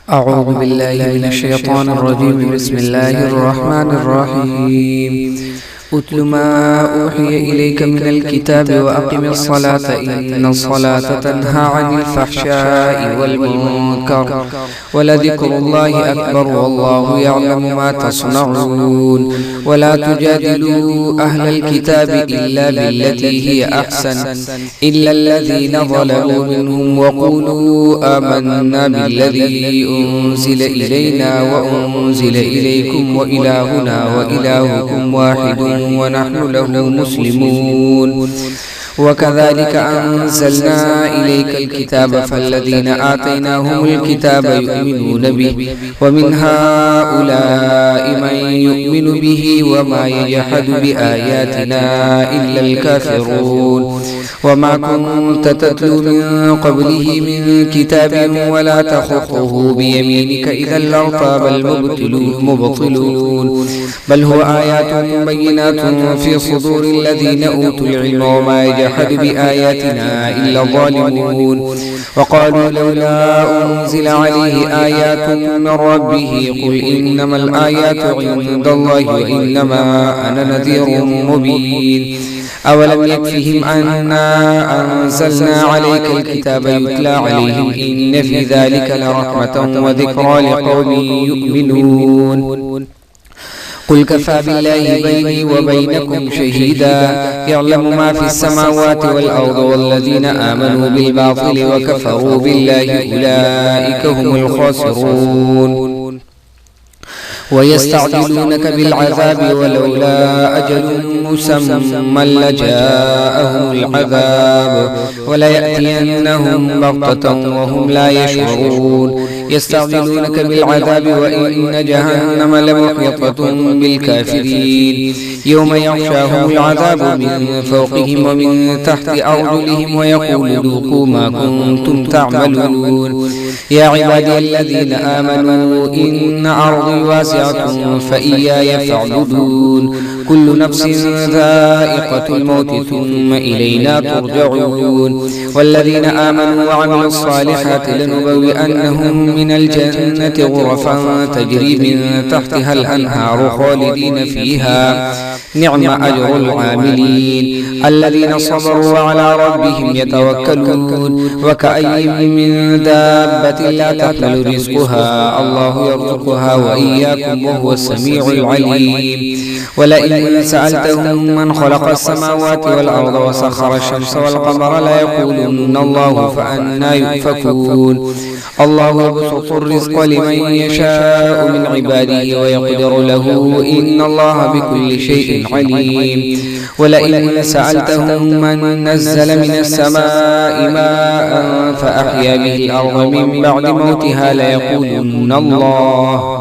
أعوذ بالله من الشيطان الرجيم. بسم الله الرحمن الرحيم. أتل ما أوحي إليك من الكتاب وأقم الصلاة إن الصلاة تنهى عن الفحشاء والمنكر ولذكر الله أكبر والله يعلم ما تصنعون. ولا تجادلوا أهل الكتاب إلا بالتي هي أحسن إلا الذين ظلموا منهم وقولوا آمنا بالذي أنزل إلينا وأنزل إليكم وإلهنا وإلهكم واحد ونحن له مسلمون. وكذلك أنزلنا إليك الكتاب فالذين آتيناهم الكتاب يؤمنون به ومن هؤلاء من يؤمن به وما يجحد بآياتنا إلا الكافرون. وما كنت تتلو من قبله من كتاب ولا تخطه بيمينك إذا لارتاب المبطلون بل هو آيات بينات في صدور الذين أوتوا العلم وما يجحد بآياتنا إلا الظالمون. وقالوا لولا أنزل عليه آيات من ربه قل إنما الآيات عند الله وإنما أنا نذير مبين. أولم يكفهم أنا أنزلنا عليك الكتاب يتلى عليهم إن في ذلك لرحمة وذكرى لقوم يؤمنون. قل كفى بالله بيني وبينكم شهيدا يعلم ما في السماوات والأرض والذين آمنوا بالباطل وكفروا بالله أولئك هم الخاسرون. ويستعجلونك بالعذاب ولولا أجل مسمى لجاءهم العذاب وليأتينهم بغتة وهم لا يشعرون. يستعجلونك بالعذاب وإن جهنم لمحيطة بالكافرين يوم يغشاهم العذاب من فوقهم ومن تحت أرجلهم ويقول ذوقوا ما كنتم تعملون. يا عبادي الذين آمنوا إن أرضي واسعة فإياي فاعبدون. كل نفس ذائقة الموت ثم إلينا ترجعون. والذين آمنوا وعملوا الصالحات لنبوئنهم من الجنة غرفا تجري من تحتها الأنهار خالدين فيها نعم أجر العاملين الذين صبروا وعلى ربهم يتوكلون. وكأي من دابة لا تحمل رزقها الله يرزقها وإياكم وهو السميع العليم. ولئن سألتهم من خلق السماوات والأرض وسخر الشمس والقمر ليقولن الله فأنى يؤفكون. الله يبسط الرزق لمن يشاء من عباده ويقدر له إن الله بكل شيء عليم. ولئن سألتهم من نزل من السماء ماء فأحيا به الأرض من بعد موتها ليقولن الله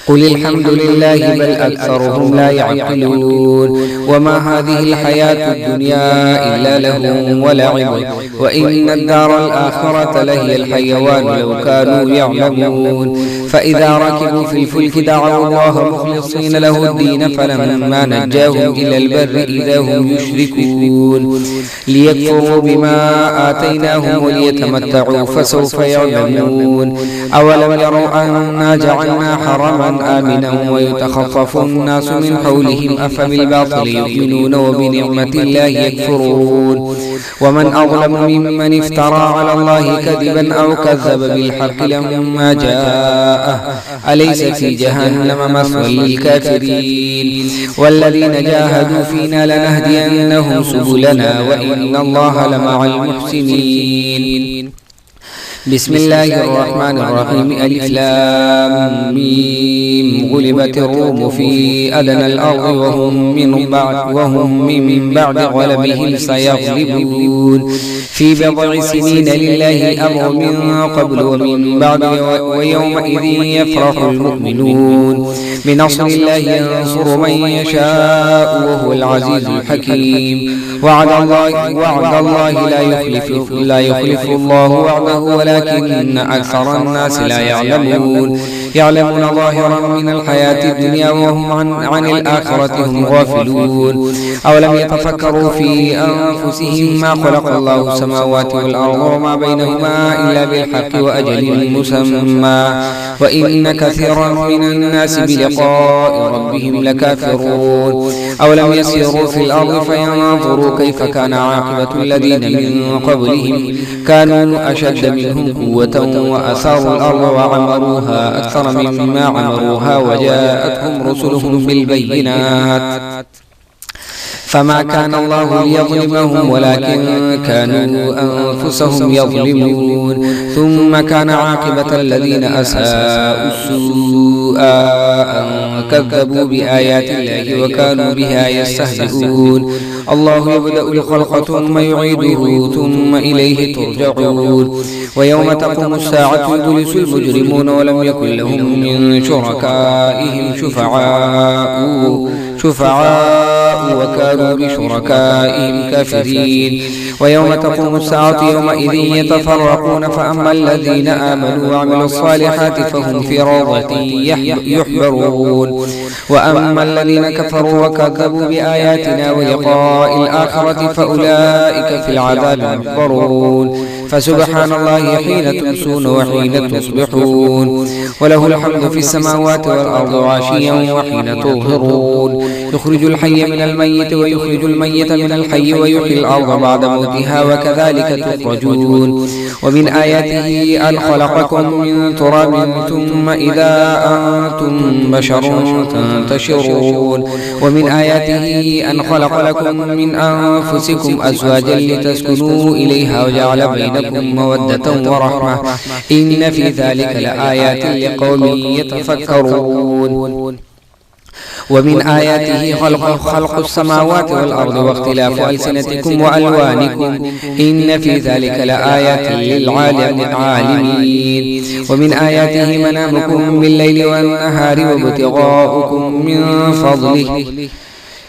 قل الحمد لله بل أكثرهم لا يعقلون. وما هذه الحياة الدنيا إلا لهو ولعب وإن الدار الآخرة لهي الحيوان لو كانوا يعلمون. فإذا ركبوا في الفلك دعوا الله مخلصين له الدين فلما نجاهم إلى البر إذا هم يشركون ليكفروا بما آتيناهم وليتمتعوا فسوف يعلمون. أولم يروا أنا جعلنا حرما آمنا ويتخطف الناس من حولهم أفبالباطل يؤمنون وبنعمة الله يكفرون. ومن أظلم ممن افترى على الله كذبا أو كذب بالحق لما جاءه أليس في جهنم مثوى للكافرين. والذين جاهدوا فينا لنهدينهم سبلنا وإن الله لمع المحسنين. بسم الله الرحمن الرحيم. ألف لام ميم. غلبت الروم في أدنى الأرض وهم من بعد غلبهم سيغلبون في بضع سنين لله الأمر من قبل ومن بعد ويومئذ يفرح المؤمنون بنصر الله ينصر من يشاء وهو العزيز الحكيم. وعد الله لا يخلف الله وعده ولكن أكثر الناس لا يعلمون ظاهرا من الحياة الدنيا وهم عن الآخرة هم غافلون. أولم يتفكروا في أنفسهم ما خلق الله السماوات والأرض وما بينهما إلا بالحق وأجل مسمى وإن كثيرا من الناس بلقاء ربهم لكافرون. أولم يسيروا في الأرض فينظروا كيف كان عاقبة الذين من قبلهم كانوا أشد منهم قوة وأثاروا الأرض وعمروها أكثر مما عمروها وجاءتهم رسلهم بالبينات فما كان الله ليظلمهم ولكن كانوا أنفسهم يظلمون. ثم كان عاقبة الذين أساءوا السوء أن كذبوا بآيات الله وكانوا بها يستهزئون. الله يبدأ الخلق ثم يعيده ثم إليه ترجعون. ويوم تقوم الساعة يبلس المجرمون ولم يكن لهم من شركائهم شفعاء وكانوا بشركائهم كافرين. ويوم تقوم الساعة يومئذ يتفرقون فأما الذين آمنوا وعملوا الصالحات فهم في روضة يحبرون وأما الذين كفروا وكذبوا بآياتنا ولقاء الآخرة فأولئك في العذاب محضرون. فسبحان الله حين تمسون وحين تصبحون وله الحمد في السماوات والأرض عشيا وحين تظهرون. يخرج الحي من الميت ويخرج الميت من الحي ويحيي الأرض بعد موتها وكذلك تخرجون. ومن آياته أن خلقكم من تراب ثم إذا أنتم بشر تنتشرون. ومن آياته أن خلق لكم من أنفسكم أزواجا لتسكنوا إليها وجعل بينكم مودة ورحمة إن في ذلك لآيات لقوم يتفكرون. ومن آياته خلق السماوات والأرض واختلاف ألسنتكم وألوانكم إن في ذلك لآيات للعالمين. ومن آياته منامكم بالليل والنهار وابتغاؤكم من فضله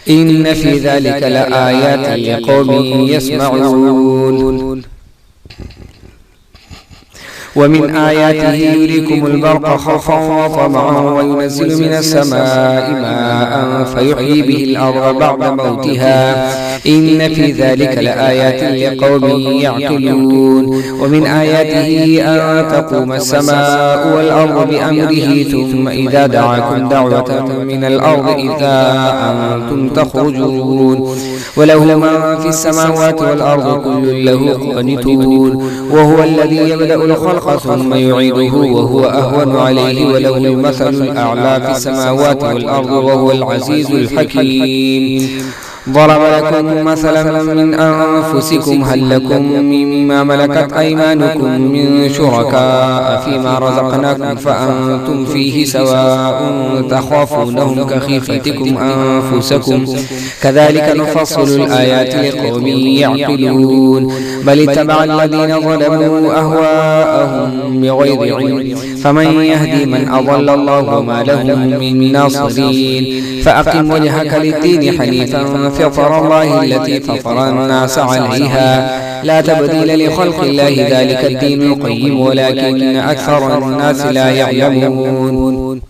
إن في ذلك لآيات لقوم يسمعون. ومن آياته يريكم البرق خوفا وطمعا وينزل من السماء ماء فيحيي به الأرض بعد موتها إن في ذلك لآيات لقوم يعقلون. ومن آياته أن تقوم السماء والأرض بأمره ثم إذا دعاكم دعوة من الأرض إذا أنتم تخرجون. وله من في السماوات والأرض كل له قانتون. وهو الذي يبدأ الخلق ثم يعيده وهو أهون عليه وله المثل الأعلى في السماوات والأرض وهو العزيز الحكيم. ضرب لكم مثلا من أنفسكم هل لكم مما ملكت أيمانكم من شركاء فيما رزقناكم فأنتم فيه سواء تخافونهم كخيفتكم أنفسكم كذلك نفصل الآيات لقوم يعقلون. بل اتبع الذين ظلموا أهواءهم بغير علم فمن يهدي من أضل الله وما لهم من ناصرين. فأقم وجهك للدين حنيفا فطر الله التي فطر الناس عليها لا تبديل لخلق الله ذلك الدين القيم ولكن أكثر الناس لا يعلمون.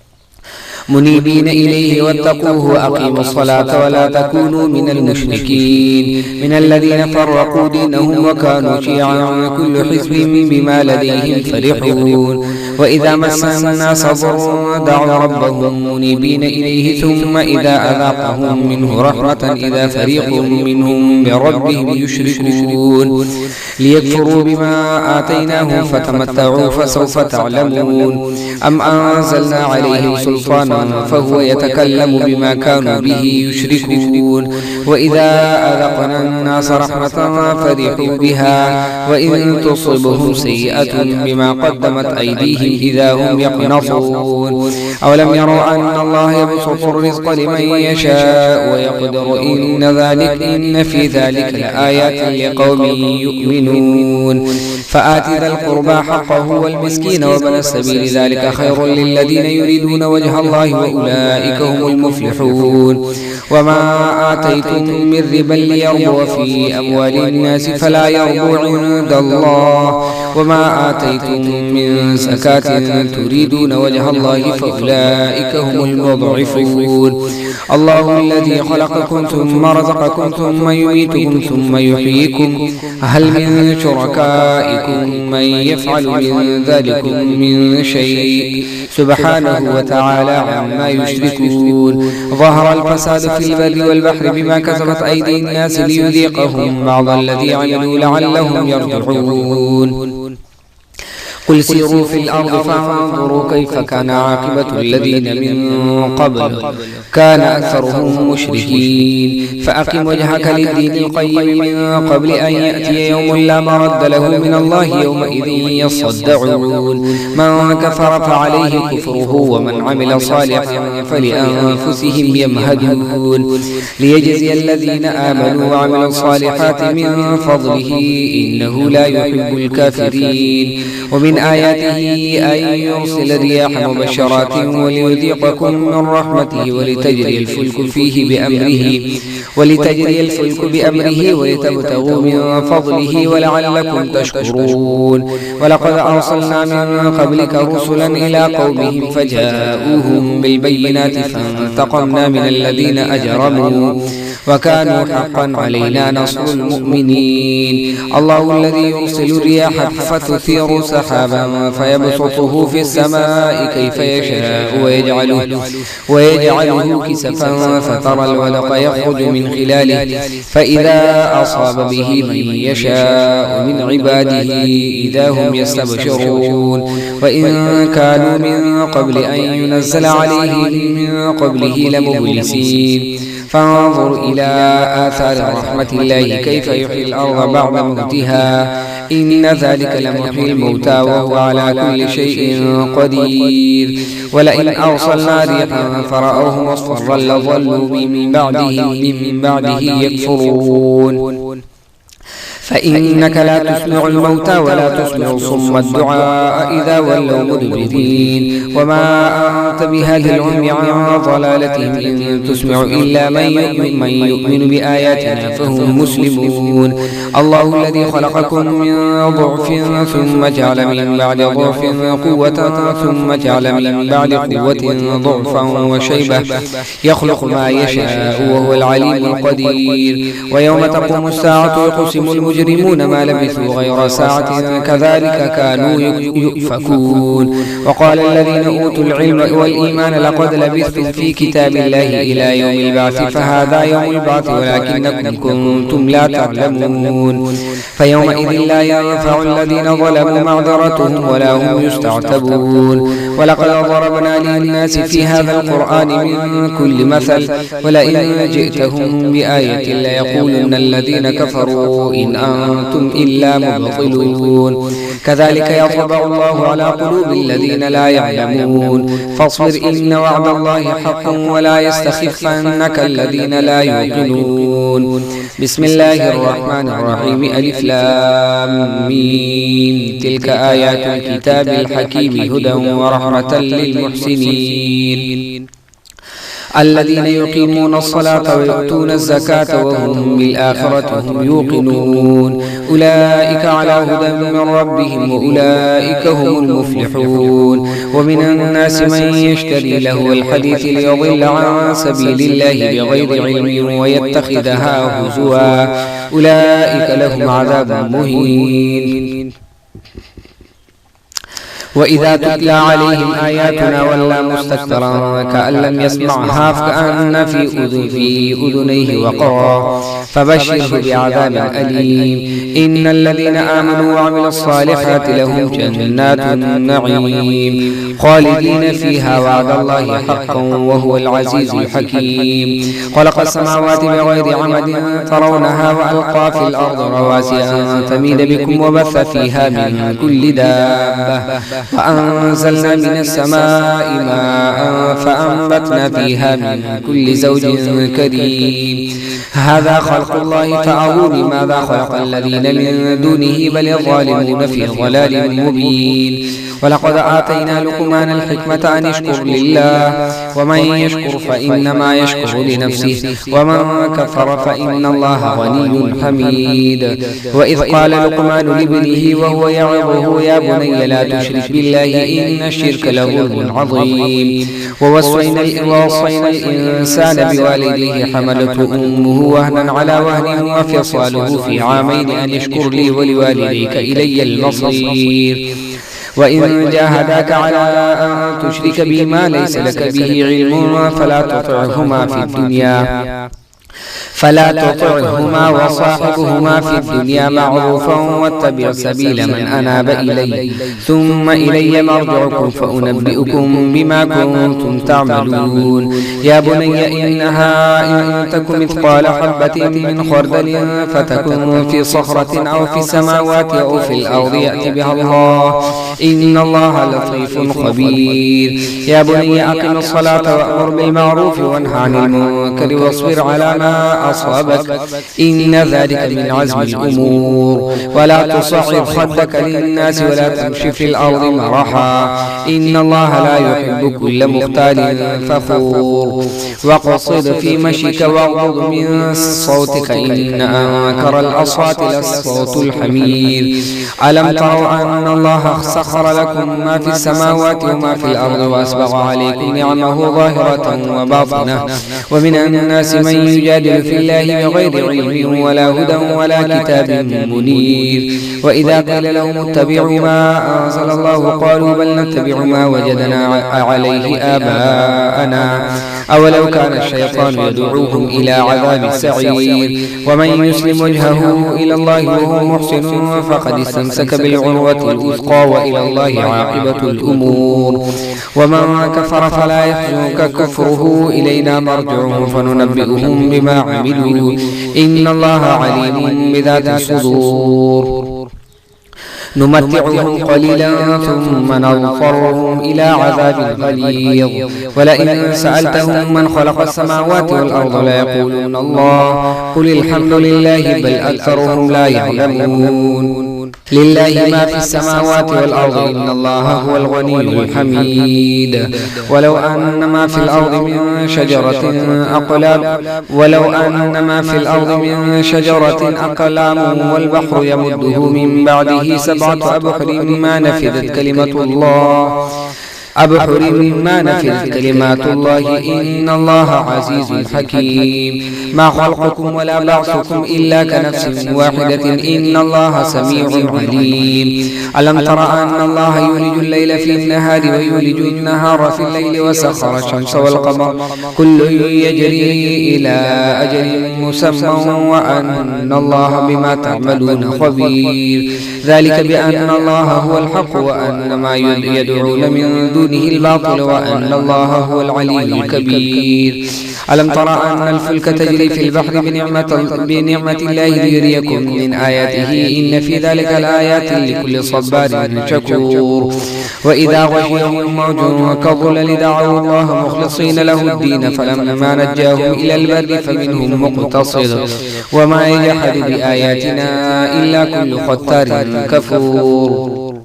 منيبين إليه واتقوه وأقيموا الصلاة ولا تكونوا من المشركين من الذين فرقوا دينهم وكانوا شيعا كل حزب بما لديهم فرحون. وإذا مس الناس ضر دعوا ربهم منيبين إليه ثم إذا أذاقهم منه رحمة إذا فريق منهم بربهم يشركون ليكفروا بما آتيناهم فتمتعوا فسوف تعلمون. أم أنزلنا عليهم سلطانا فهو يتكلم بما كانوا به يشركون. وإذا أذقنا الناس رحمة فرحوا بها وإن تصبهم سيئة بما قدمت أيديهم إذا هم يقنطون. أولم يروا أن الله يبسط الرزق لمن يشاء ويقدر إن في ذلك لآيات لقوم يؤمنون. فآت ذا القربى حقه والمسكين وابن السبيل ذلك خير للذين يريدون وجه الله وأولئك هم المفلحون وما آتيتم من ربا ليربو في أموال الناس فلا يربو عند الله وما آتيتم من زكاة تريدون وجه الله فأولئك هم المضعفون الله الذي خلقكم ثم رزقكم ثم يميتكم ثم يحييكم هل من شركائكم من يفعل من ذلكم من شيء سبحانه وتعالى عما يشركون ظهر الفساد في البر والبحر بما كسبت أيدي الناس ليذيقهم بعض الذي عملوا لعلهم يرجعون قل سيروا في الأرض فانظروا كيف كان عاقبة الذين من قبل كان أكثرهم مشركين فأقم وجهك للدين القيم من قبل أن يأتي يوم لا مرد له من الله يومئذ يصدعون من كفر فعليه كفره ومن عمل صالحا فلأنفسهم يمهدون ليجزي الذين آمنوا وعملوا الصالحات من فضله إنه لا يحب الكافرين ومن آياته أن يرسل الرياح مبشرات وليذيقكم من رحمته ولتجري الفلك بأمره ولتبتغوا من فضله ولعلكم تشكرون ولقد أرسلنا من قبلك رسلا إلى قومهم فجاءوهم بالبينات فانتقمنا من الذين أجرموا وكانوا حقا علينا نصر المؤمنين الله الذي يرسل الرياح فتثير سحابا فيبسطه في السماء كيف يشاء ويجعله كسفا فترى الودق يخرج من خلاله فإذا أصاب به من يشاء من عباده إذا هم يستبشرون وإن كانوا من قبل أن ينزل عليهم من قبله لمبلسين فانظر إلى آثار رحمة الله كيف يحيي الأرض بعد موتها إن ذلك لمحيي الموتى وهو على كل شيء قدير ولئن أرسلنا ريحا فرأوه مصفرا لظلوا من بعده يكفرون فإنك لا تسمع الموتى ولا تسمع الصم الدعاء إذا ولوا مدبرين وما أنت بهاد العمي عن ضلالتهم إن تسمع إلا من يؤمن بآياتنا فهم مسلمون الله الذي خلقكم من ضعف ثم جعل من بعد ضعف قوة ثم جعل من بعد قوة ضعفا وشيبة يخلق ما يشاء وهو العليم القدير ويوم تقوم الساعة يقسم المجرمون ما لبثوا غير ساعة كذلك كانوا يؤفكون وقال الذين أوتوا العلم والإيمان لقد لبثتم في كتاب الله إلى يوم البعث فهذا يوم البعث ولكنكم كنتم لا تعلمون فيومئذ لا ينفع الذين ظلموا معذرتهم ولا هم يستعتبون ولقد ضربنا للناس في هذا القرآن من كل مثل ولئن جئتهم بآية ليقولن الذين كفروا إن أنتم إلا مبطلون كذلك يطبع الله على قلوب الذين لا يعلمون فاصبر إن وعد الله حق ولا يستخفنك الذين لا يوقنون بسم الله الرحمن الرحيم ألف لام ميم تلك آيات الكتاب الحكيم هدى ورحمة للمحسنين الذين يقيمون الصلاة ويؤتون الزكاة وهم بالآخرة هم يوقنون أولئك على هدى من ربهم وأولئك هم المفلحون ومن الناس من يشتري له الحديث ليضل عن سبيل الله بغير علم ويتخذها هزوا أولئك لهم عذاب مهين وإذا تتلى عليهم آياتنا ولى مستكبرا كأن لم يسمعها فكأن في أذنيه وقرا فبشره بعذاب أليم إن الذين آمنوا وعملوا الصالحات لهم جنات النعيم خالدين فيها وعد الله حقا وهو العزيز الحكيم خلق السماوات بغير عمد ترونها وألقى في الأرض رواسي أن تميد بكم وبث فيها من كل دابة وأنزلنا من السماء ماء فأنبتنا فيها من كل زوج كريم هذا خلق الله فأروني ماذا خلق الذين من دونه بل الظالمون في ضلال مبين ولقد آتينا لقمان الحكمة أن يشكر لله ومن يشكر فإنما يشكر لنفسه ومن كفر فإن الله غني حميد وإذ قال لقمان لابنه وهو يعظه يا بني لا تشرك بالله إن الشرك لظلم عظيم ووصينا الإنسان بوالديه حملته أمه وهنا على وهن وفصاله في عامين أن يشكر لي ولوالديك إلي المصير وإن جاهداك على أن تشرك بي ما ليس لك به علم فلا تطعهما وصاحبهما في الدنيا معروفا واتبع سبيل من أناب إلي ثم إلي مرجعكم فأنبئكم بما كنتم تعملون يا بني إنها إن تك مثقال حبة من خردل فتكن في صخرة أو في السماوات أو في الأرض يأتي بها الله إن الله لطيف خبير يا بني أقم الصلاة وأمر بالمعروف وانهى عن المنكر واصبر على ما أصابك إن ذلك من عزم الأمور ولا تصعر خدك للناس ولا تمشي في الأرض مرحا إن الله لا يحب كل مختال فخور واقصد في مشيك واغضض من صوتك إن أنكر الأصوات للصوت الحمير ألم تروا أن الله سخر لكم ما في السماوات وما في الأرض وأسبغ عليكم نعمه ظاهرة وباطنة ومن الناس من يجادل في الله بغير علم ولا هدى ولا كتاب منير وإذا قيل لهم اتبعوا ما أنزل الله قالوا بل نتبع ما وجدنا عليه آباءنا أولو كان الشيطان يدعوهم إلى عذاب السعير ومن يسلم وجهه إلى الله وهو محسن فقد استمسك بالعروة الوثقى وإلى الله عاقبة الأمور ومن كفر فلا يحزنك كفره إلينا مرجعهم فننبئهم بما عملوا إن الله عليم بذات الصدور نمتعهم قليلا ثم نضطرهم إلى عذاب غليظ ولئن سألتهم من خلق السماوات والأرض ليقولون الله قل الحمد لله بل أكثرهم لا يعلمون لله ما في السماوات والأرض إن الله هو الغني الحميد ولو أن ما في الأرض من شجرة أقلام والبحر يمده من بعده سبعة أبحر ما نفذت كلمات الله إن الله عزيز حكيم ما خلقكم ولا بعثكم إلا كنفس واحدة إن الله سميع عليم ألم تر أن الله يولج الليل في النهار ويولج النهار في الليل وسخر الشمس والقمر كل يجري إلى أجل مسمى وأن الله بما تعملون خبير ذلك بأن الله هو الحق وأن ما يدعون من دونه الباطل وأن الله هو العلي الكبير ألم تر أن الفلك تجري في البحر بنعمة الله ليريكم من آياته إن في ذلك الآيات لكل صبار شكور وإذا غشيهم موج كالظلل دعوا الله مخلصين له الدين فلما نجاهم إلى البر فمنهم مقتصد وما يجحد بآياتنا إلا كل ختار كفور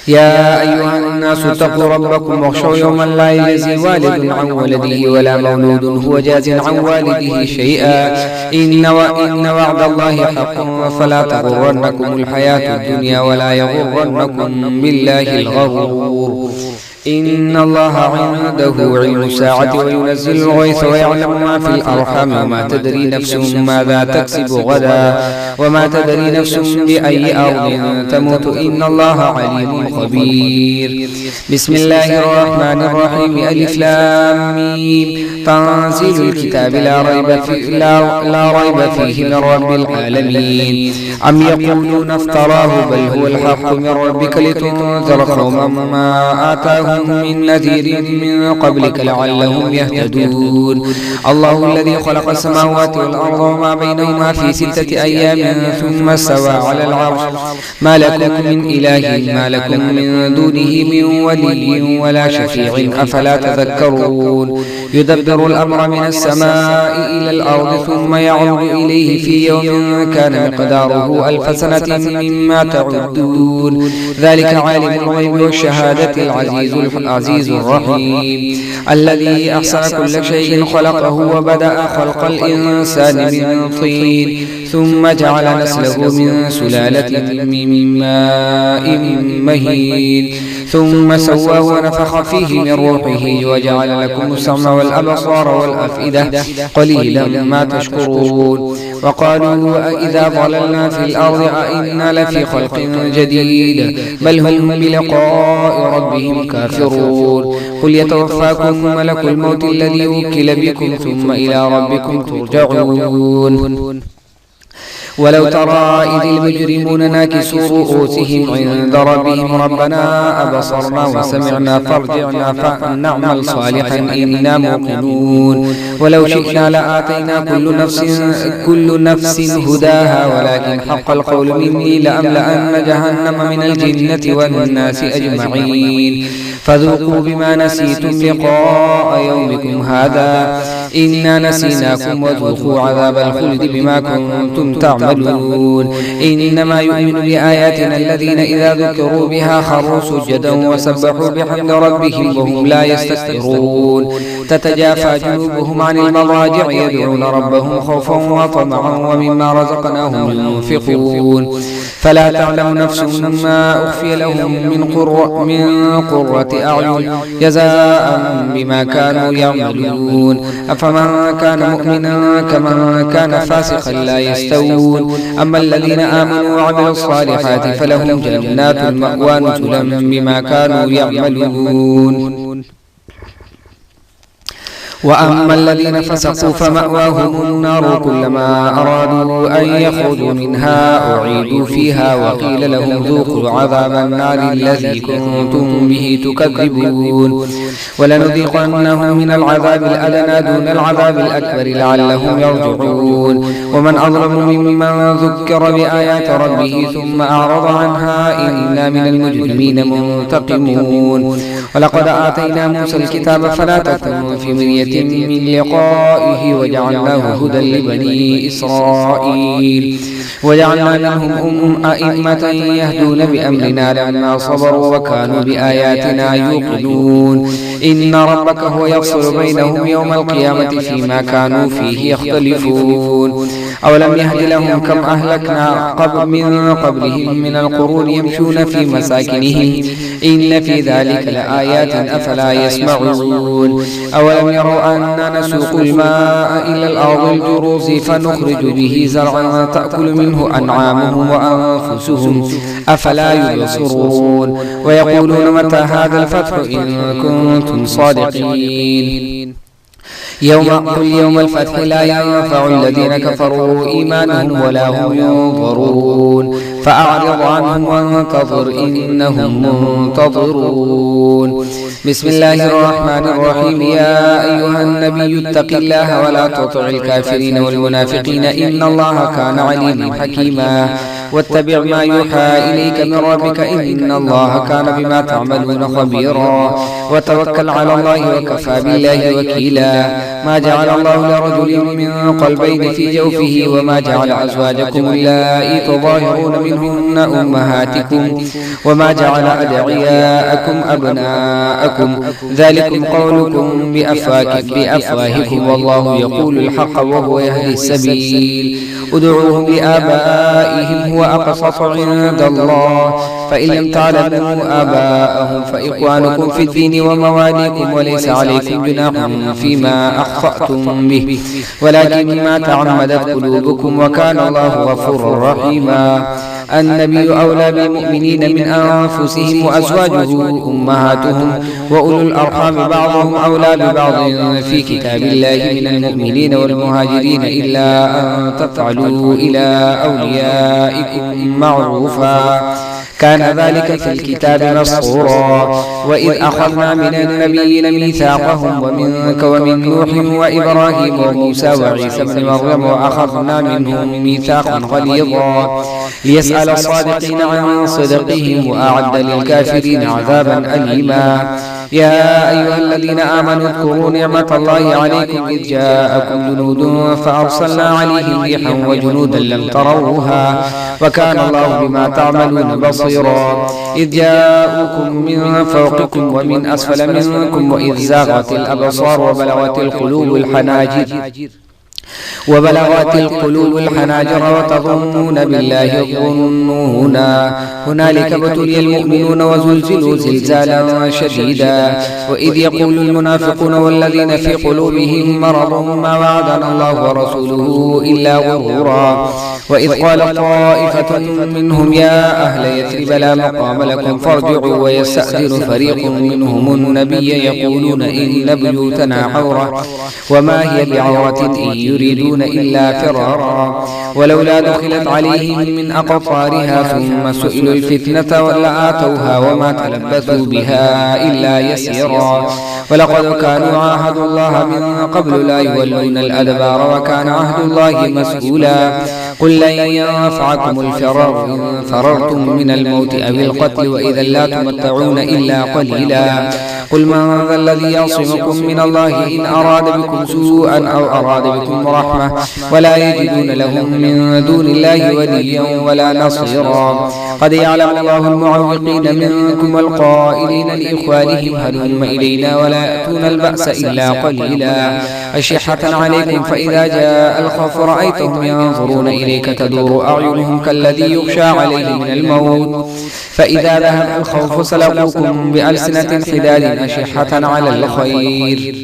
يا أيها الناس اتقوا ربكم واخشوا يوما لا يجزي والد عن ولده ولا مولود هو جاز عن والده شيئا إن وعد الله حق فلا تغرنكم الحياة الدنيا ولا يغرنكم بالله الغرور إن الله عنده علم الساعة وينزل الغيث ويعلم ما في الأرحام وما تدري نفس ماذا تكسب غدا وما تدري نفس بأي أرض تموت إن الله عليم خبير بسم الله الرحمن الرحيم ألف لام ميم تنزيل الكتاب لا ريب فيه من رب العالمين أم يقولون افتراه بل هو الحق من ربك لتنذر قوما ما آتاهم أتاهم من نذير من قبلك لعلهم يهتدون الله الذي خلق السماوات والأرض وما بينهما في 6 أيام ثم استوى على العرش ما لكم من إله ما لكم من دونه من ولي ولا شفيع أفلا تذكرون يدبر الأمر من السماء إلى الأرض ثم يعود إليه في يوم كان مقداره 1000 سنة مما تعدون ذلك عالم الغيب والشهادة العزيز الرحيم الذي أحسن كل شيء خلقه وبدأ خلق الإنسان من طين ثم جعل نسله من سلالة من ماء مهين ثم سواه ونفخ فيه من روحه وجعل لكم السمع والأبصار والأفئدة قليلا ما تشكرون وقالوا أإذا ضللنا في الأرض أإنا لفي خلق جديد بل هم بلقاء ربهم كافرون قل يتوفاكم ملك الموت الذي وكل بكم ثم إلى ربكم ترجعون ولو ترى إذ المجرمون ناكسوا رؤوسهم عند ربهم ربنا أبصرنا وسمعنا فارجعنا فنعمل صالحا إنا موقنون ولو شئنا لآتينا كل نفس هداها ولكن حق القول مني لأملأن جهنم من الجنة والناس أجمعين فذوقوا بما نسيتم لقاء يومكم هذا إنا نسيناكم وذوقوا عذاب الخلد بما كنتم تعملون إنما يؤمن بآياتنا الذين إذا ذكروا بها خروا سجدا وسبحوا بحمد ربهم وهم لا يستكبرون تتجافى جنوبهم عن المضاجع يدعون ربهم خوفا وطمعا ومما رزقناهم ينفقون فلا تعلم نفس ما أخفي لهم من قرة أعين جزاء بما كانوا يعملون أفمن كان مؤمنا كمن كان فاسقا لا يستوون أما الذين آمنوا وعملوا الصالحات فلهم جنات المأوى نزلا بما كانوا يعملون وأما الذين فسقوا فمأواهم النار كلما أرادوا أن يخرجوا منها أعيدوا فيها وقيل لهم ذوقوا عذاب النار الذي كنتم به تكذبون ولنذيقنهم من العذاب الأدنى دون العذاب الأكبر لعلهم يرجعون ومن أظلم ممن ذكر بآيات ربه ثم أعرض عنها إنا من المجرمين منتقمون ولقد آتينا موسى الكتاب فلا تكن في مرية من لقائه وجعلناه هدى لبني إسرائيل وجعلنا منهم أئمة يهدون بأمرنا لما صبروا وكانوا بآياتنا يوقنون إن ربك هو يفصل بينهم يوم القيامة فيما كانوا فيه يختلفون أولم يهد لهم كم أهلكنا من قبلهم من القرون يمشون في مساكنهم إن في ذلك لآيات أفلا يسمعون أولم يروا أننا نسوق الماء إلى الأرض الجروز فنخرج به زرعا تأكل منه أنعامهم وأنفسهم أفلا يبصرون ويقولون متى هذا الفتح إن كنتم صادقين يوم الفتح لا ينفع الذين كفروا إيمانهم ولا هم ينظرون فأعرض عنهم وانتظر إنهم منتظرون بسم الله الرحمن الرحيم يا أيها النبي اتق الله ولا تطع الكافرين والمنافقين إن الله كان عليما حكيما واتبع ما يوحى إليك من ربك إن الله كان بما تعملون خبيرا وتوكل على الله وكفى بالله وكيلا ما جعل الله لرجل من قلبين في جوفه وما جعل أزواجكم اللائي تظاهرون منهن أمهاتكم وما جعل أدعياءكم أبناءكم ذلكم قولكم بأفواهكم والله يقول الحق وهو يهدي السبيل ادعوهم لآبائهم هو أقسط عند الله فإن لم تعلموا آباءهم فإخوانكم في الدين ومواليكم وليس عليكم جناح فيما أخطأتم به ولكن ما تعمدت قلوبكم وكان الله غفورا رحيما النبي أولى بالمؤمنين من أنفسهم وأزواجه أمهاتهم وأولو الأرحام بعضهم أولى ببعض في كتاب الله من المؤمنين والمهاجرين إلا أن تفعلوا إلى أوليائكم معروفا كان ذلك في الكتاب مسطورا. وإذ أخذنا من النبيين ميثاقهم ومنك ومن نوح وإبراهيم وموسى وعيسى بن مريم وأخذنا منهم ميثاقا غليظا ليسأل الصادقين عن صدقهم وأعد للكافرين عذابا أليما. يا أيها الذين آمنوا اذكروا نعمة الله عليكم إذ جاءكم جنود فأرسلنا عليهم ريحا وجنودا لم تروها وكان الله بما تعملون بصيرا. إذ جاءوكم من فوقكم ومن أسفل منكم وإذ زاغت الأبصار وبلغت القلوب الحناجر وتظنون بالله الظنونا. هنالك ابتلي المؤمنون وزلزلوا زلزالا شديدا. وإذ يقول المنافقون والذين في قلوبهم مرض ما وعدنا الله ورسوله إلا غرورا. وإذ قال طائفة منهم يا أهل يثرب لا مقام لكم فارجعوا ويستأذن فريق منهم النبي يقولون إن بيوتنا عورة وما هي بعورة إن يريدون إلا فرارا. ولولا دخلت عليهم من أقطارها ثم سئلوا الفتنة لآتوها وما تلبثوا بها إلا يسيرا. ولقد كانوا عاهدوا الله من قبل لا يولون الأدبار وكان عهد الله مسؤولا. قل لن ينفعكم الفرار إن فررتم من الموت أو القتل وإذا لا تمتعون إلا قليلا. قل من ذا الذي يعصمكم من الله إن أراد بكم سوءا أو أراد بكم رحمة ولا يجدون لهم من دون الله وليا ولا نصيرا. قد يعلم الله المعوقين منكم والقائلين لإخوانهم هلم إلينا ولا يأتون البأس إلا قليلا أشحة عليكم فإذا جاء الخوف رأيتهم ينظرون إليك تدور أعينهم كالذي يغشى عليه من الموت فإذا ذهب الخوف سلقوكم بألسنة حداد أشحة على الخير.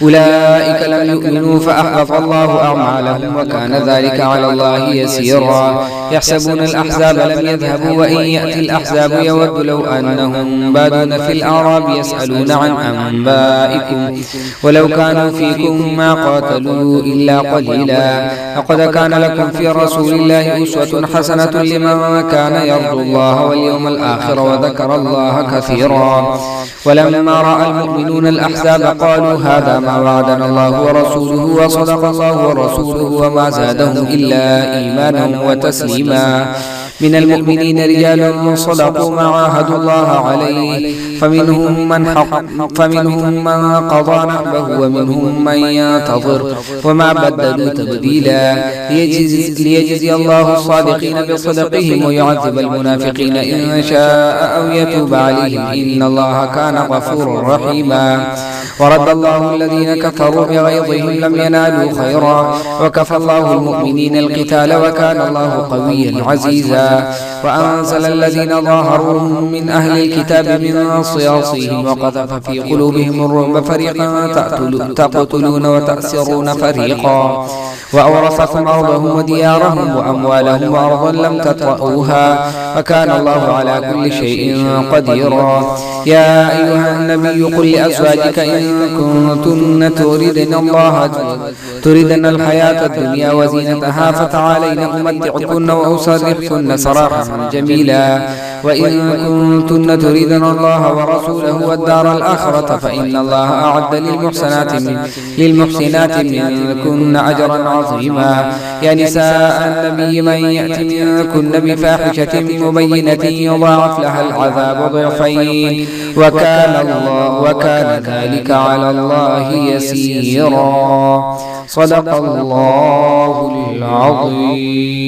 أولئك لم يؤمنوا فأحبط الله أعمالهم وكان ذلك على الله يسيرا. يحسبون الأحزاب لم يذهبوا وإن يأتي الأحزاب يود لو أنهم بادون في الأعراب يسألون عن أنبائكم ولو كانوا فيكم ما قاتلوا إلا قليلا. لقد كان لكم في رسول الله أسوة حسنة لمن كان يرجو الله واليوم الآخر وذكر الله كثيرا. ولما رأى المؤمنون الأحزاب قالوا هذا ما وعدنا الله ورسوله وصدق الله ورسوله وما زادهم إلا إيمانا وتسليما. من المؤمنين رجال صدقوا ما عاهدوا الله عليه فمنهم من قضى نحبه ومنهم من ينتظر وما بدلوا تبديلا. ليجزي الله الصادقين بصدقهم ويعذب المنافقين إن شاء أو يتوب عليهم إن الله كان غفورا رحيما. ورد الله الذين كفروا بغيظهم لم ينالوا خيرا وكفى الله المؤمنين القتال وكان الله قويا عزيزا. وأنزل الذين ظاهروهم من أهل الكتاب من صياصيهم وقذف في قلوبهم الرعب فريقا تقتلون وتأسرون فريقا وأورثكم أرضهم وديارهم وأموالهم وأرضا لم تطئوها وكان الله على كل شيء قديرا. يا أيها النبي قل لأزواجك إن كنتن تردن الحياة الدنيا وزينتها فتعالين أمتعكن وأسرحكن سراحا جميلا. وإن كنتن تردن الله ورسوله والدار الآخرة فإن الله أعد للمحسنات منكن أجرا عظيما. يا نساء النبي من يأت منكن بفاحشة مبينة يضاعف لها العذاب ضعفين وكان ذلك على الله يسيرا. صدق الله العظيم.